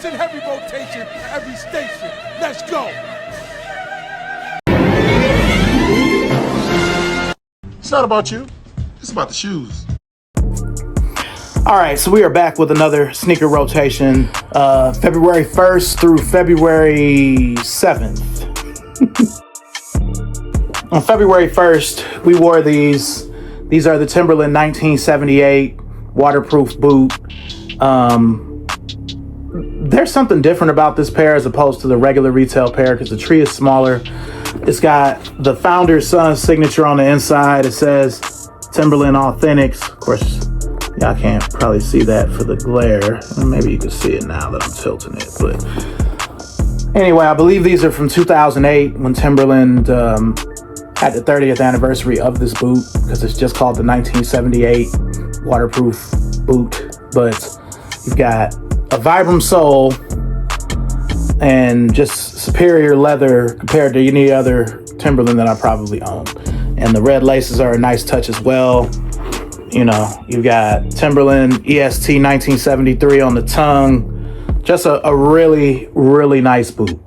In heavy rotation at every station. Let's go. It's not about you. It's about the shoes. All right, so we are back with another sneaker rotation, February 1st through February 7th. On February 1st, we wore these. These are the Timberland 1978 waterproof boot. There's something different about this pair as opposed to the regular retail pair because the tree is smaller. It's got the founder's son signature on the inside. It says Timberland Authentics. Of course, y'all can't probably see that for the glare. Maybe you can see it now that I'm tilting it. But anyway, I believe these are from 2008 when Timberland had the 30th anniversary of this boot because it's just called the 1978 waterproof boot. But you've got a Vibram sole and just superior leather compared to any other Timberland that I probably own. And the red laces are a nice touch as well. You know, you've got Timberland EST 1973 on the tongue. Just a really, really nice boot.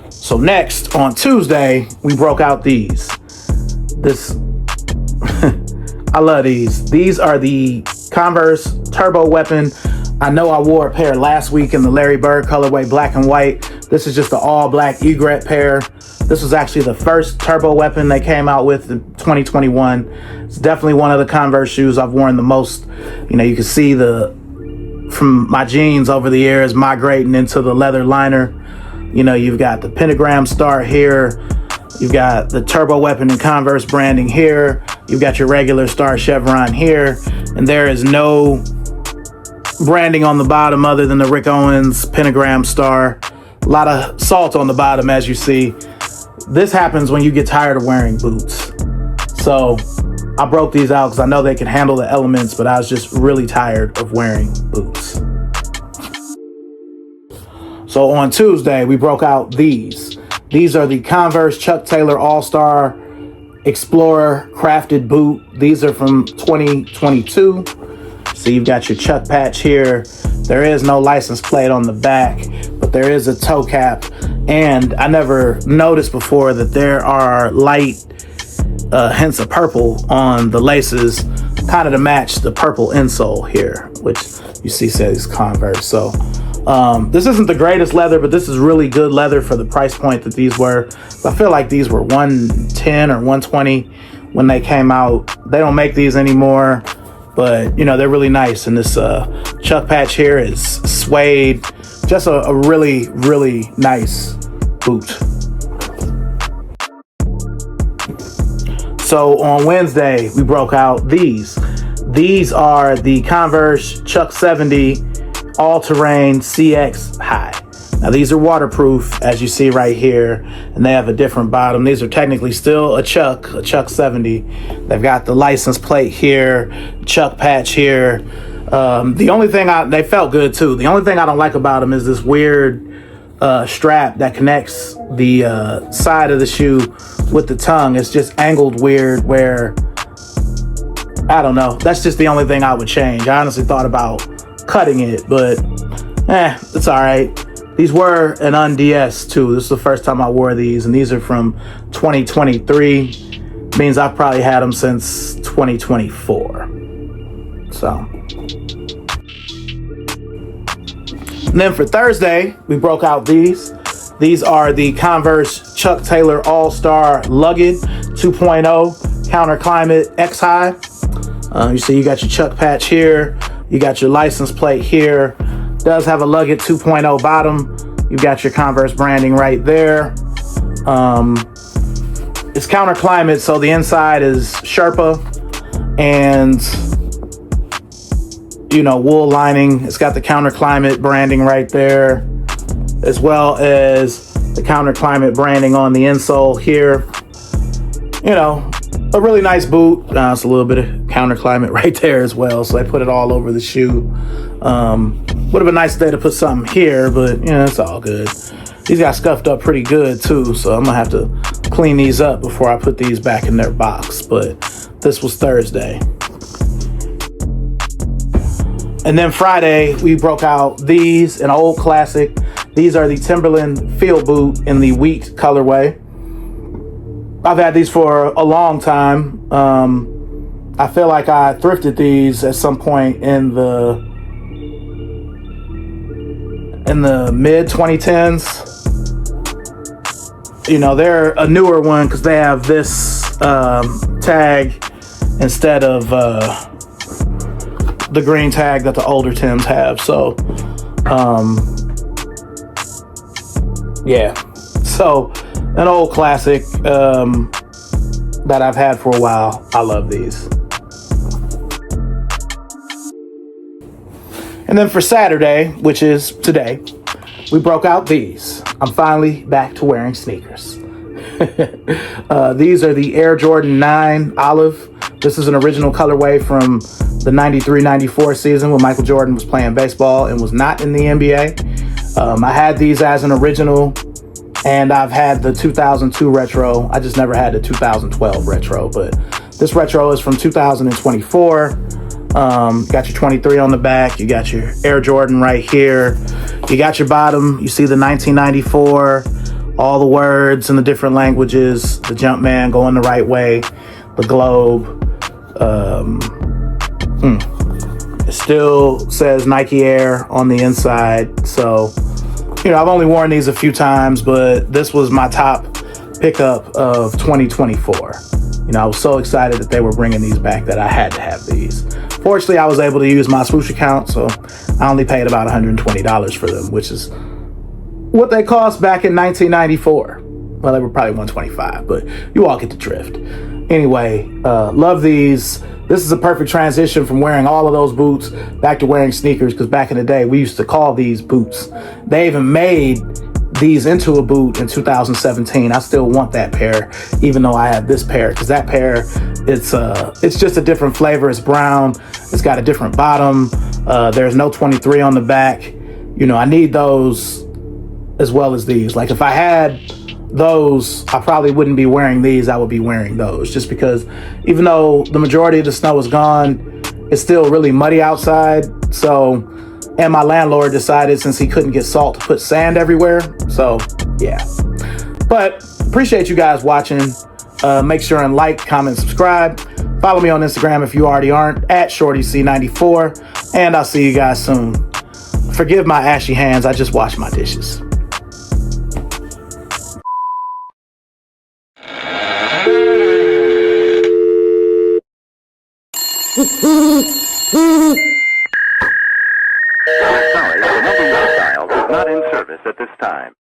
So next, on Tuesday, we broke out these. I love these. These are the Converse Turbo Weapon. I know I wore a pair last week in the Larry Bird colorway, black and white. This is just the all black egret pair. This was actually the first Turbo Weapon they came out with in 2021. It's definitely one of the Converse shoes I've worn the most. You know, you can see from my jeans over the years migrating into the leather liner. You know, you've got the pentagram star here. You've got the Turbo Weapon and Converse branding here. You've got your regular star chevron here. And there is no branding on the bottom other than the Rick Owens pentagram star. A lot of salt on the bottom, as you see. This happens when you get tired of wearing boots. So I broke these out because I know they can handle the elements, but I was just really tired of wearing boots. So on Tuesday, we broke out these. These are the Converse Chuck Taylor All-Star Explorer Crafted Boot. These are from 2022. So you've got your Chuck patch here. There is no license plate on the back, but there is a toe cap. And I never noticed before that there are light hints of purple on the laces, kind of to match the purple insole here, which you see says Converse. So this isn't the greatest leather, but this is really good leather for the price point that these were. I feel like these were $110 or $120 when they came out. They don't make these anymore, but you know, they're really nice. And this Chuck patch here is suede. Just a really, really nice boot. So on Wednesday, we broke out these. These are the Converse Chuck 70 All-Terrain CX High. Now these are waterproof, as you see right here, and they have a different bottom. These are technically still a Chuck 70. They've got the license plate here, Chuck patch here. The only thing they felt good too. The only thing I don't like about them is this weird strap that connects the side of the shoe with the tongue. It's just angled weird where, I don't know. That's just the only thing I would change. I honestly thought about cutting it, but it's all right. These were an un-DS too. This is the first time I wore these, and these are from 2023. Means I've probably had them since 2024. So. And then for Thursday, we broke out these. These are the Converse Chuck Taylor All-Star Lugged 2.0 Counter Climate X High. You see you got your Chuck patch here. You got your license plate here. Does have a Lugged 2.0 bottom. You got your Converse branding right there. It's counter climate, so the inside is Sherpa and wool lining. It's got the counter climate branding right there, as well as the counter climate branding on the insole here. A really nice boot. It's a little bit of counter climate right there as well, so I put it all over the shoe. Would have been nice day to put something here, but it's all good. These got scuffed up pretty good too, so I'm gonna have to clean these up before I put these back in their box. But this was Thursday. And then Friday, we broke out these, an old classic. These are the Timberland Field Boot in the wheat colorway. I've had these for a long time. I feel like I thrifted these at some point in the mid 2010s. You know, they're a newer one because they have this tag instead of the green tag that the older Tims have. So, yeah. So, an old classic that I've had for a while. I love these. And then for Saturday, which is today, we broke out these. I'm finally back to wearing sneakers. These are the Air Jordan 9 Olive. This is an original colorway from the 93-94 season when Michael Jordan was playing baseball and was not in the NBA. I had these as an original, and I've had the 2002 retro. I just never had the 2012 retro, but this retro is from 2024. Got your 23 on the back. You got your Air Jordan right here. You got your bottom. You see the 1994, all the words in the different languages, the Jumpman going the right way, the globe. It still says Nike Air on the inside. So, you know, I've only worn these a few times, but this was my top pickup of 2024. You know, I was so excited that they were bringing these back that I had to have these. Fortunately, I was able to use my swoosh account, so I only paid about $120 for them, which is what they cost back in 1994. Well, they were probably $125, but you all get the drift. Anyway, love these. This is a perfect transition from wearing all of those boots back to wearing sneakers, because back in the day, we used to call these boots. They even made these into a boot in 2017. I still want that pair, even though I have this pair, because that pair, it's just a different flavor. It's brown. It's got a different bottom. There's no 23 on the back. You know, I need those as well as these. Like, if I had those, I probably wouldn't be wearing these. I would be wearing those, just because even though the majority of the snow is gone, it's still really muddy outside. So, and my landlord decided, since he couldn't get salt, to put sand everywhere. So, yeah. But appreciate you guys watching. Make sure and like, comment, subscribe. Follow me on Instagram if you already aren't, at ShortyC94. And I'll see you guys soon. Forgive my ashy hands. I just washed my dishes. Sorry, the number you dialed is not in service at this time.